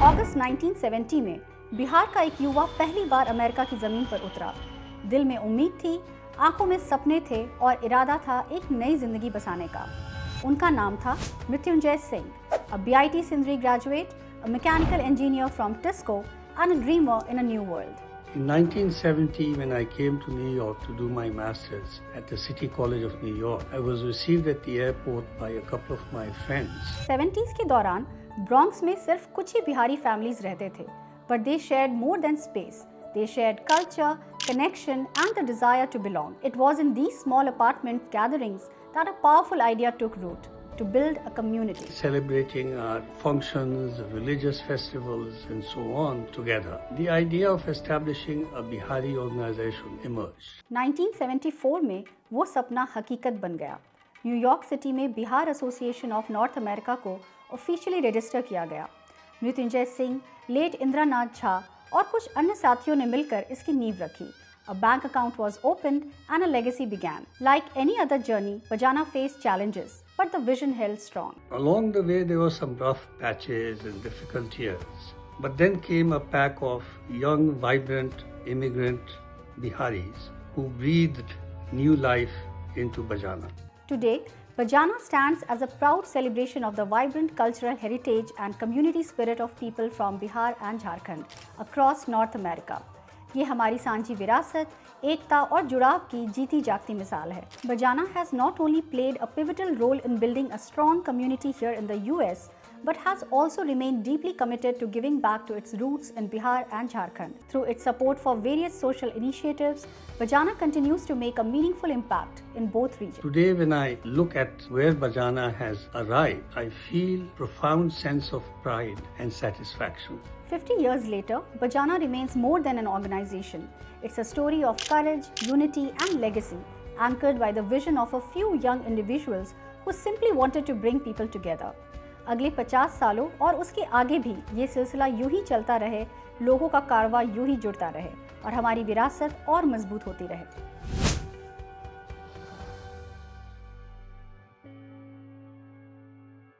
अगस्त 1970 में बिहार का एक युवा पहली बार अमेरिका की जमीन पर उतरा। दिल में उम्मीद थी, आंखों में सपने थे और इरादा था एक नई जिंदगी बसाने का। उनका नाम था Mrityunjay Singh, a BIT Sindri graduate, a mechanical engineer from TISCO and a dreamer in a new world. In 1970, when I came to New York to do my master's at the City College of New York, I was received at the airport by a couple of my friends. 70s के दौरान Bronx में सिर्फ कुछ ही Bihari families रहते थे, but they shared more than space. They shared culture, connection, and the desire to belong. It was in these small apartment gatherings that a powerful idea took root: to build a community. Celebrating our functions, religious festivals, and so on together. The idea of establishing a Bihari organization emerged. 1974 में वो सपना हकीकत बन गया। New York city में Bihar association of north America को officially register किया गया। मृत्युंजय सिंह, लेट इंद्रनाथ झा और कुछ अन्य साथियों ने मिलकर इसकी नींव रखी। A bank account was opened and a legacy began. Like any other journey, Bajana faced challenges, but the vision held strong. Along the way, there were some rough patches and difficult years. But then came a pack of young, vibrant immigrant Biharis who breathed new life into Bajana. Today, Bajana stands as a proud celebration of the vibrant cultural heritage and community spirit of people from Bihar and Jharkhand across North America. ये हमारी सांझी विरासत, एकता और जुड़ाव की जीती जागती मिसाल है। Bajana has not only played a pivotal role in building a strong community here in the US, but has also remained deeply committed to giving back to its roots in Bihar and Jharkhand. Through its support for various social initiatives, Bajana continues to make a meaningful impact in both regions. Today, when I look at where Bajana has arrived, I feel profound sense of pride and satisfaction. 50 years later, Bajana remains more than an organization. It's a story of courage, unity, and legacy, anchored by the vision of a few young individuals who simply wanted to bring people together. अगले 50 सालों और उसके आगे भी ये सिलसिला यूं ही चलता रहे, लोगों का कारवां यूं ही जुड़ता रहे और हमारी विरासत और मजबूत होती रहे।